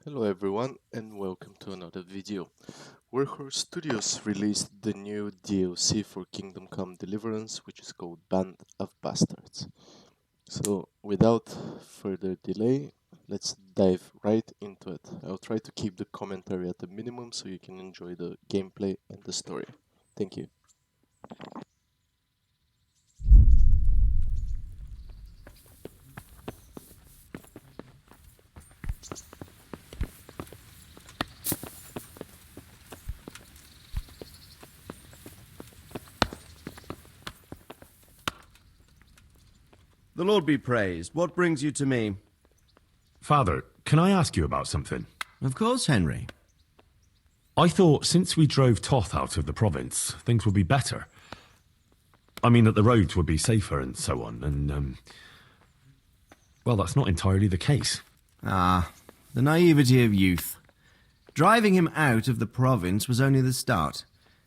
Hello everyone and welcome to another video. Warhorse Studios released the new DLC for Kingdom Come Deliverance, which is called Band of Bastards. So without further delay, let's dive right into it. I'll try to keep the commentary at a minimum so you can enjoy the gameplay and the story. Thank you. The Lord be praised. What brings you to me? Father, can I ask you about something? Of course, Henry. I thought since we drove Toth out of the province, things would be better. I mean, that the roads would be safer and so on, and, well, that's not entirely the case. Ah, the naivety of youth. Driving him out of the province was only the start.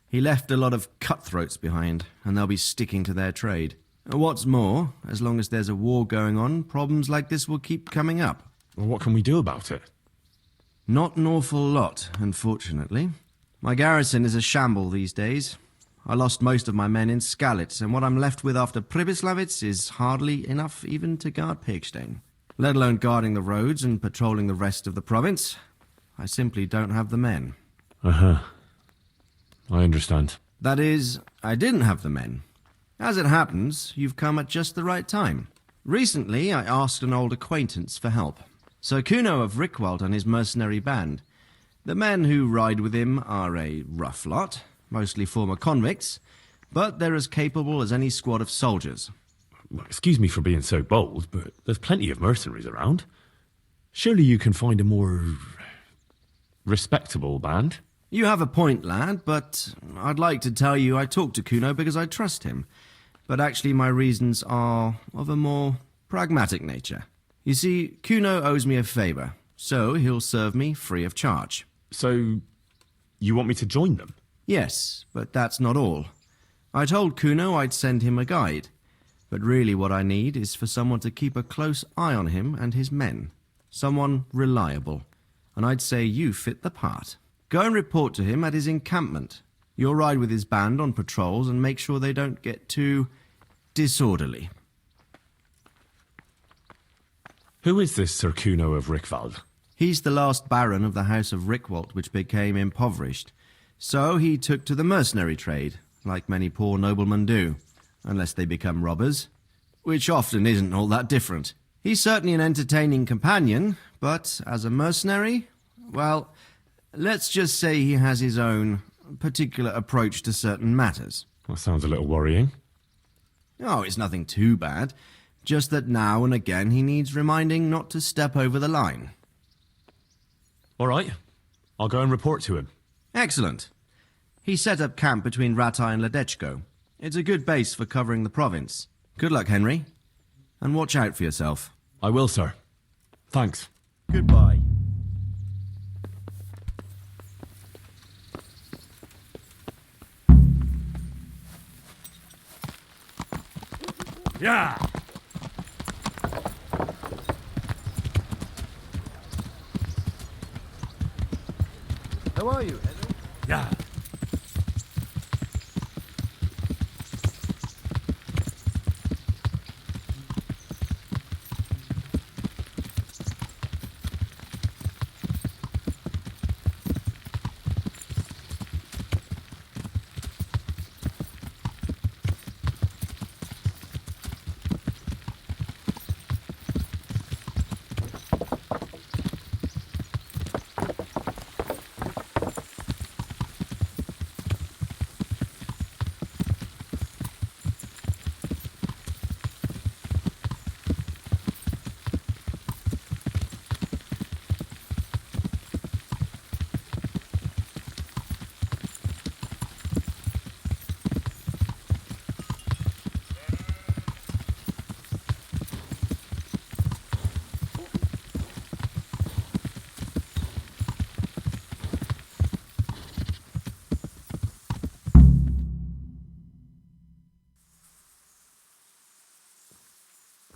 He left a lot of cutthroats behind, and they'll be sticking to their trade. What's more, as long as there's a war going on, problems like this will keep coming up. Well, what can we do about it? Not an awful lot, unfortunately. My garrison is a shamble these days. I lost most of my men in Skalitz, and what I'm left with after Pribyslavitz is hardly enough even to guard Pegstein, let alone guarding the roads and patrolling the rest of the province. I simply don't have the men. Uh-huh. I understand. That is, I didn't have the men. As it happens, you've come at just the right time. Recently, I asked an old acquaintance for help. Sir Kuno of Rickwald and his mercenary band. The men who ride with him are a rough lot, mostly former convicts, but they're as capable as any squad of soldiers. Well, excuse me for being so bold, but there's plenty of mercenaries around. Surely you can find a more respectable band? You have a point, lad, but I'd like to tell you I talked to Kuno because I trust him. But actually my reasons are of a more pragmatic nature. You see, Kuno owes me a favour, so he'll serve me free of charge. So, you want me to join them? Yes, but that's not all. I told Kuno I'd send him a guide, but really what I need is for someone to keep a close eye on him and his men. Someone reliable. And I'd say you fit the part. Go and report to him at his encampment. You'll ride with his band on patrols and make sure they don't get too disorderly. Who is this Sir Kuno of Rickwald? He's the last baron of the House of Rickwald, which became impoverished. So he took to the mercenary trade, like many poor noblemen do, unless they become robbers, which often isn't all that different. He's certainly an entertaining companion, but as a mercenary, well, let's just say he has his own particular approach to certain matters. That sounds a little worrying. Oh, it's nothing too bad. Just that now and again he needs reminding not to step over the line. All right. I'll go and report to him. Excellent. He set up camp between Ratai and Ledechko. It's a good base for covering the province. Good luck, Henry. And watch out for yourself. I will, sir. Thanks. Goodbye. Yeah! How are you, Henry? Yeah.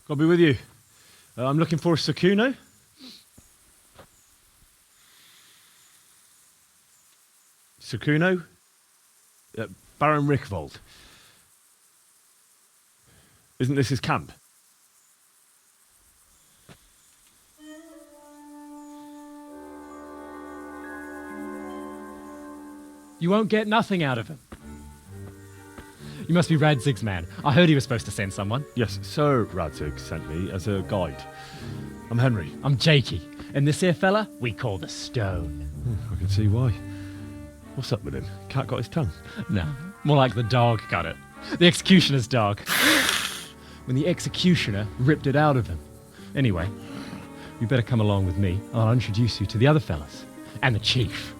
I'll be with you. I'm looking for Sir Kuno. Sir Kuno? Baron Rickvold. Isn't this his camp? You won't get nothing out of him. You must be Radzig's man. I heard he was supposed to send someone. Yes, Sir Radzig sent me as a guide. I'm Henry. I'm Jakey. And this here fella, we call the Stone. I can see why. What's up with him? Cat got his tongue? No, more like the dog got it. The executioner's dog. When the executioner ripped it out of him. Anyway, you better come along with me. I'll introduce you to the other fellas. And the chief.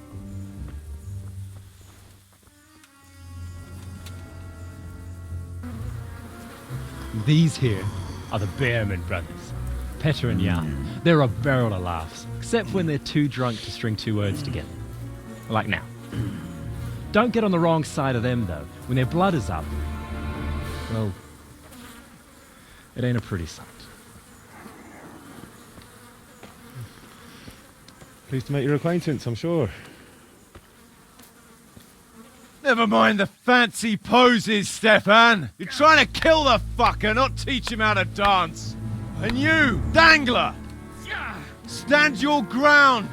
These here are the Bearman brothers. Petter and Jan. They're a barrel of laughs, except when they're too drunk to string two words together. Like now. Don't get on the wrong side of them, though. When their blood is up, well, it ain't a pretty sight. Pleased to make your acquaintance, I'm sure. Never mind the fancy poses, Stefan. You're trying to kill the fucker, not teach him how to dance. And you, Dangler, stand your ground.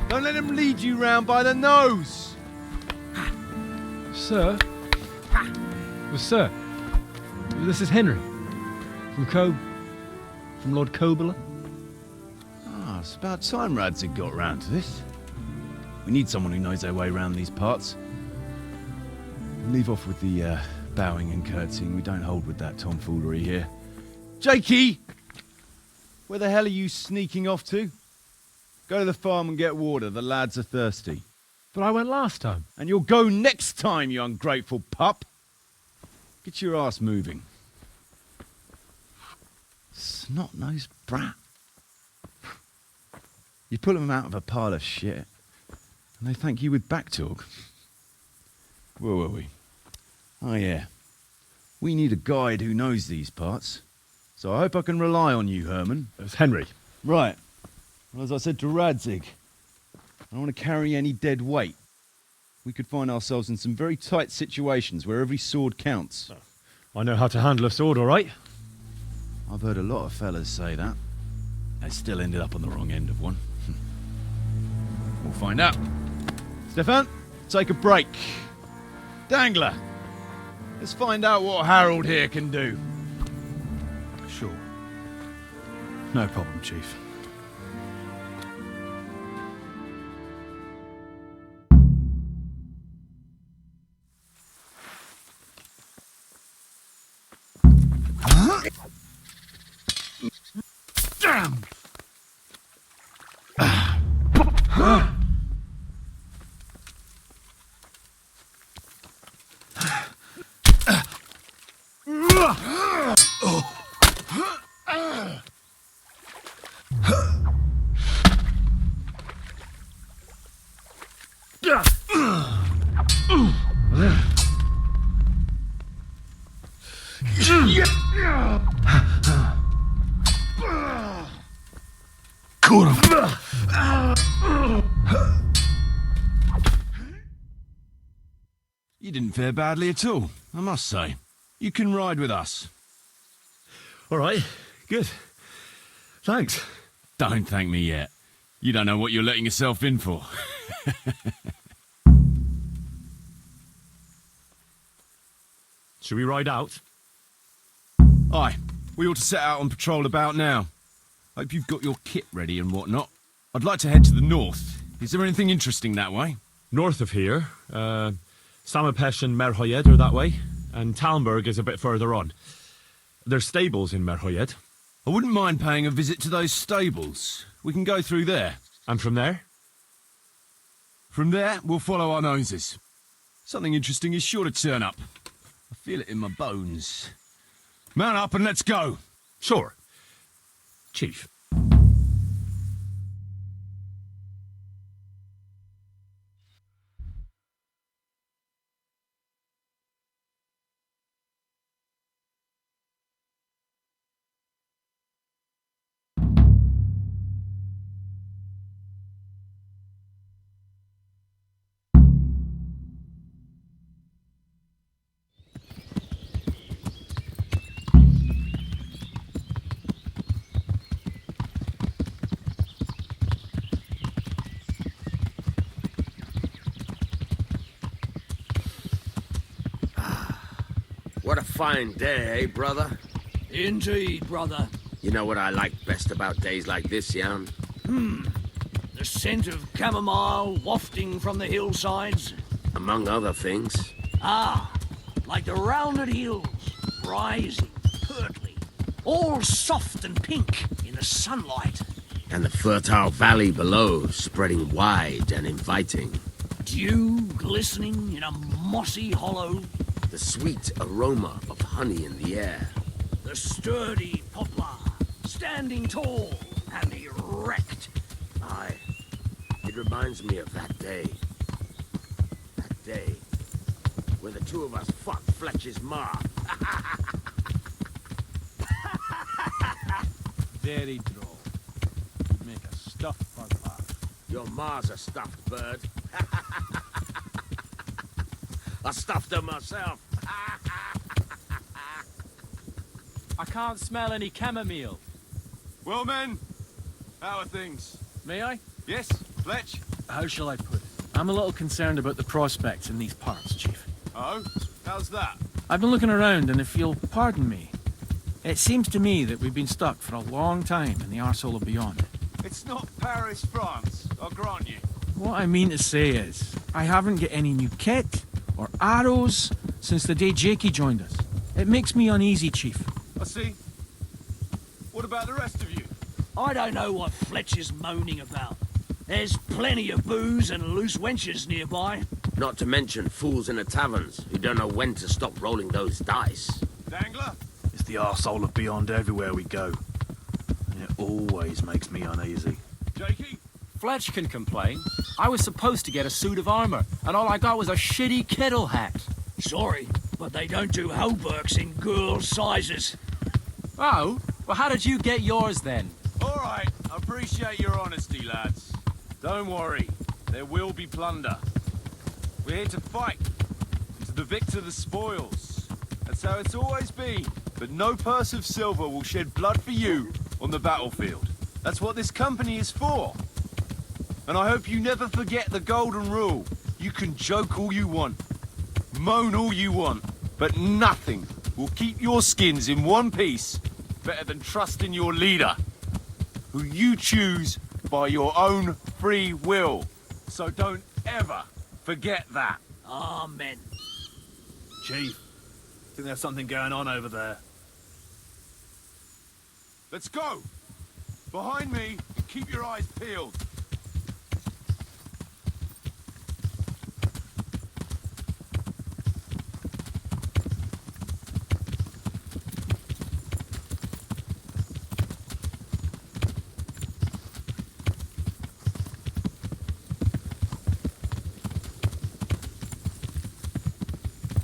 Don't let him lead you round by the nose. Sir? Well, sir, this is Henry. From Lord Coburler. Ah, it's about time Radzig got round to this. We need someone who knows their way around these parts. Leave off with the bowing and curtsying. We don't hold with that tomfoolery here. Jakey! Where the hell are you sneaking off to? Go to the farm and get water. The lads are thirsty. But I went last time. And you'll go next time, you ungrateful pup. Get your ass moving. Snot-nosed brat. You pull them out of a pile of shit, and they thank you with back talk. Where were we? Oh yeah. We need a guide who knows these parts. So I hope I can rely on you, Herman. It's Henry. Right. Well, as I said to Radzig, I don't want to carry any dead weight. We could find ourselves in some very tight situations where every sword counts. I know how to handle a sword, all right? I've heard a lot of fellas say that. They still ended up on the wrong end of one. We'll find out. Stefan, take a break. Dangler, let's find out what Harold here can do. Sure. No problem, Chief. Damn! You didn't fare badly at all, I must say. You can ride with us. All right, good. Thanks. Don't thank me yet. You don't know what you're letting yourself in for. Should we ride out? Aye, we ought to set out on patrol about now. Hope you've got your kit ready and whatnot. I'd like to head to the north. Is there anything interesting that way? North of here, Samapesh and Merhoyed are that way, and Talmberg is a bit further on. There's stables in Merhoyed. I wouldn't mind paying a visit to those stables. We can go through there. And from there? From there, we'll follow our noses. Something interesting is sure to turn up. I feel it in my bones. Mount up and let's go. Sure. Chief. fine day, eh, brother? Indeed, brother. You know what I like best about days like this, Jan? The scent of chamomile wafting from the hillsides. Among other things. Ah, like the rounded hills, rising, pertly, all soft and pink in the sunlight. And the fertile valley below, spreading wide and inviting. Dew glistening in a mossy hollow. The sweet aroma of honey in the air. The sturdy poplar, standing tall and erect. Aye, it reminds me of that day. That day where the two of us fucked Fletcher's ma. Very droll. Make a stuffed bird laugh. Your ma's a stuffed bird. I stuffed her myself. I can't smell any chamomile. Well, men, how are things? May I? Yes, Fletch? How shall I put it? I'm a little concerned about the prospects in these parts, Chief. Oh, how's that? I've been looking around, and if you'll pardon me, it seems to me that we've been stuck for a long time in the arsehole of beyond. It's not Paris, France, I'll grant you. What I mean to say is, I haven't got any new kit or arrows since the day Jakey joined us. It makes me uneasy, Chief. I see. What about the rest of you? I don't know what Fletcher's moaning about. There's plenty of booze and loose wenches nearby. Not to mention fools in the taverns who don't know when to stop rolling those dice. Dangler? It's the arsehole of beyond everywhere we go. And it always makes me uneasy. Jakey? Fletch can complain. I was supposed to get a suit of armor, and all I got was a shitty kettle hat. Sorry, but they don't do hauberks in girls' sizes. Oh? Well, how did you get yours then? All right, I appreciate your honesty, lads. Don't worry, there will be plunder. We're here to fight. To the victor the spoils. That's how it's always been. But no purse of silver will shed blood for you on the battlefield. That's what this company is for. And I hope you never forget the golden rule. You can joke all you want, moan all you want, but nothing will keep your skins in one piece better than trusting your leader, who you choose by your own free will. So don't ever forget that. Amen. Chief, think there's something going on over there. Let's go! Behind me, and keep your eyes peeled.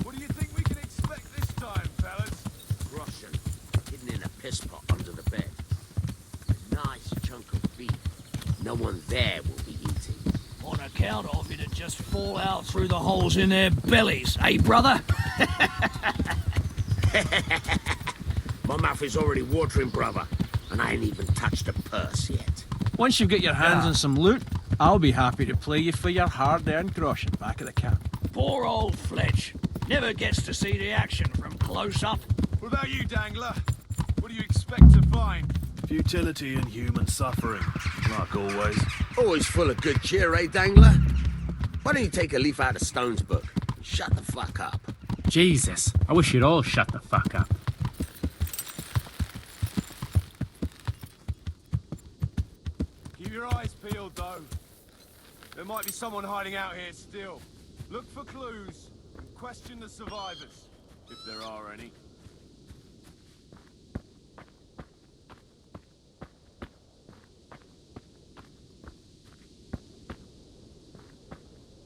What do you think we can expect this time, fellas? Russian, hidden in a piss pot under the bed. A nice chunk of beef. No one there will be eating. On account of it'd just fall out through the holes in their bellies, eh, brother? My mouth is already watering, brother, and I ain't even touched a purse yet. Once you get your hands on some loot, I'll be happy to play you for your hard-earned groschen back at the camp. Poor old Fletch. Never gets to see the action from close up. What about you, Dangler? What do you expect to find? Futility and human suffering, like always. Always full of good cheer, eh, Dangler? Why don't you take a leaf out of Stone's book and shut the fuck up? Jesus, I wish you'd all shut the fuck up. Keep your eyes peeled, though. There might be someone hiding out here still. Look for clues and question the survivors, if there are any.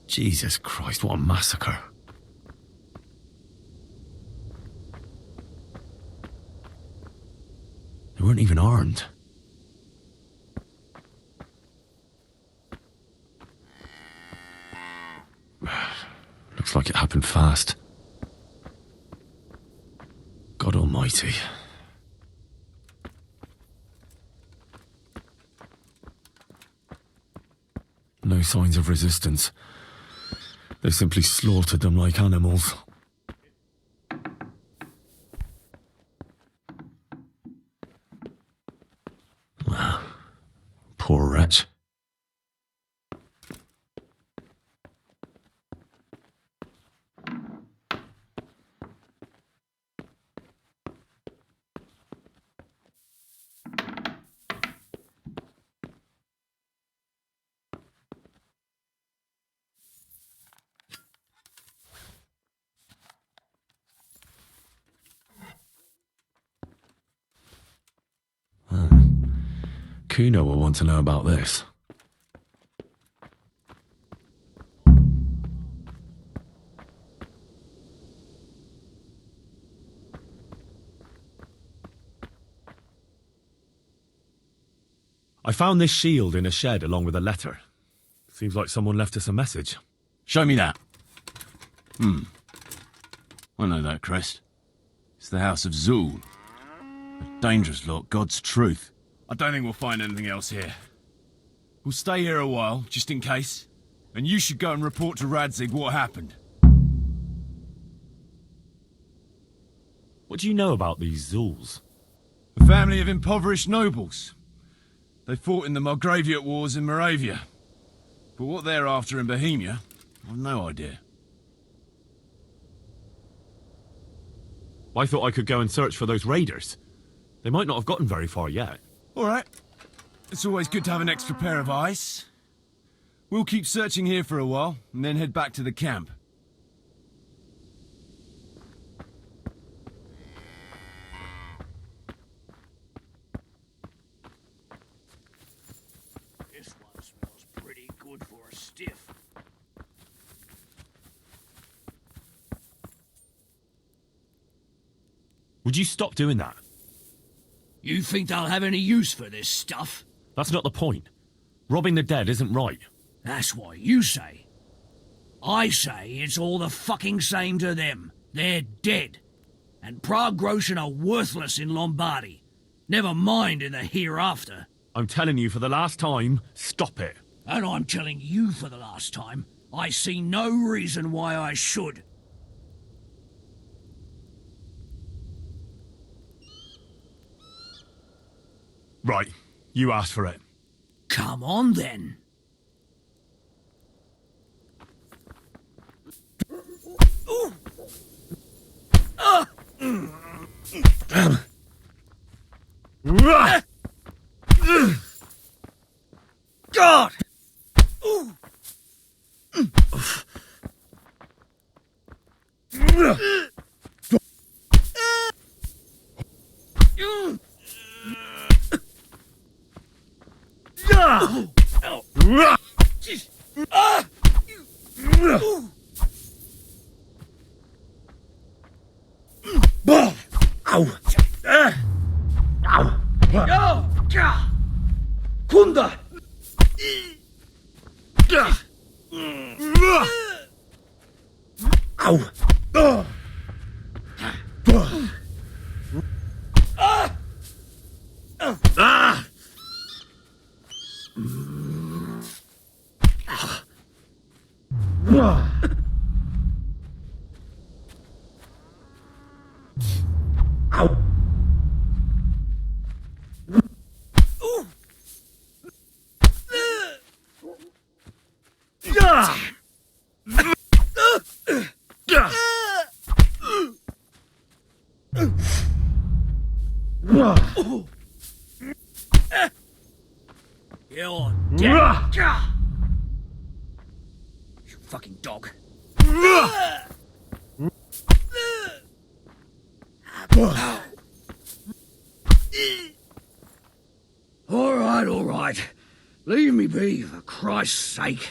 Jesus Christ, what a massacre. They weren't even armed. Looks like it happened fast. God Almighty. No signs of resistance. They simply slaughtered them like animals. Kuno will want to know about this. I found this shield in a shed along with a letter. Seems like someone left us a message. Show me that. I know that crest. It's the House of Zool. A dangerous lot, God's truth. I don't think we'll find anything else here. We'll stay here a while, just in case. And you should go and report to Radzig what happened. What do you know about these Zools? A family of impoverished nobles. They fought in the Margraviate Wars in Moravia. But what they're after in Bohemia, I've no idea. I thought I could go and search for those raiders. They might not have gotten very far yet. All right. It's always good to have an extra pair of eyes. We'll keep searching here for a while, and then head back to the camp. This one smells pretty good for a stiff. Would you stop doing that? You think they'll have any use for this stuff? That's not the point. Robbing the dead isn't right. That's what you say. I say it's all the fucking same to them. They're dead. And Prague Groshen are worthless in Lombardy. Never mind in the hereafter. I'm telling you for the last time, stop it. And I'm telling you for the last time, I see no reason why I should. Right, you asked for it. Come on then. God! Kunda! You're dead. You fucking dog. All right. Leave me be, for Christ's sake.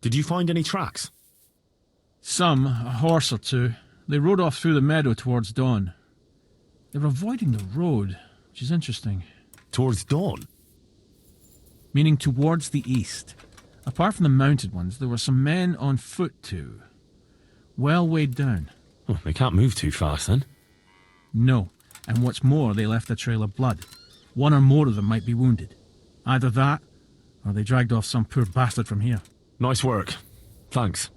Did you find any tracks? Some, a horse or two. They rode off through the meadow towards dawn. They were avoiding the road, which is interesting. Towards dawn? Meaning towards the east. Apart from the mounted ones, there were some men on foot too. Well weighed down. Oh, they can't move too fast then. No, and what's more, they left a trail of blood. One or more of them might be wounded. Either that, or they dragged off some poor bastard from here. Nice work. Thanks.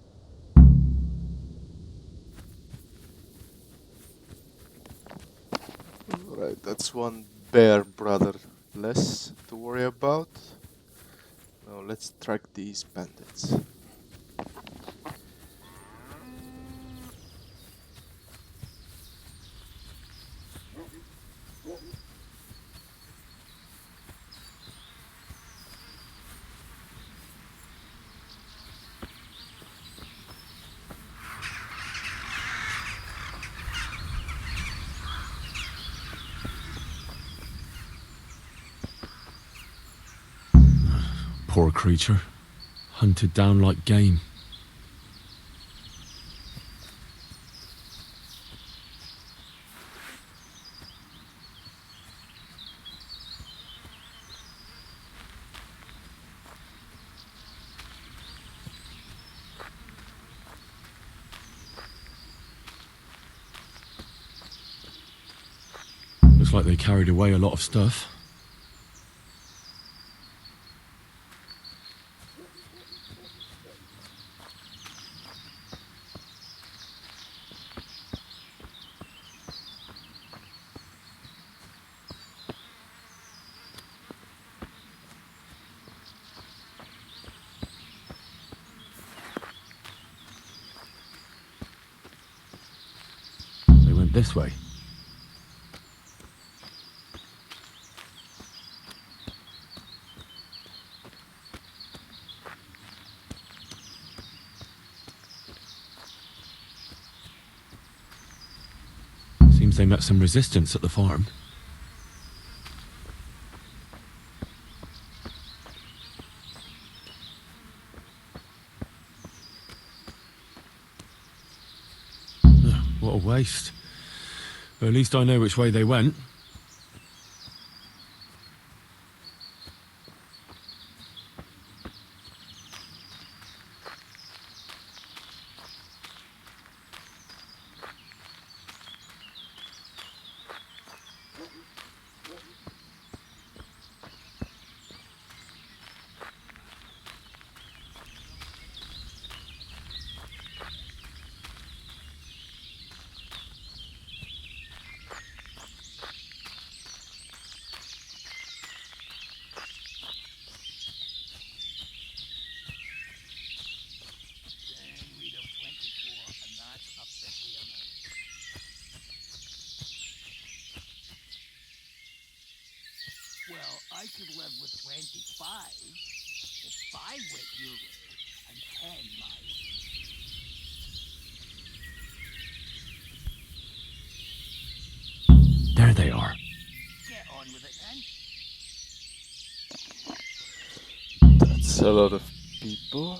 Alright, that's one bear brother less to worry about. Now let's track these bandits. Poor creature. Hunted down like game. Looks like they carried away a lot of stuff. They went this way. Seems they met some resistance at the farm. What a waste. But at least I know which way they went. Well, I could live with 25 if 5 went your way and 10 mine. There they are. Get on with it then. That's a lot of people.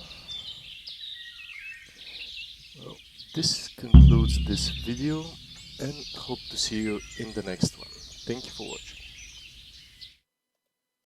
Well, this concludes this video and hope to see you in the next one. Thank you for watching.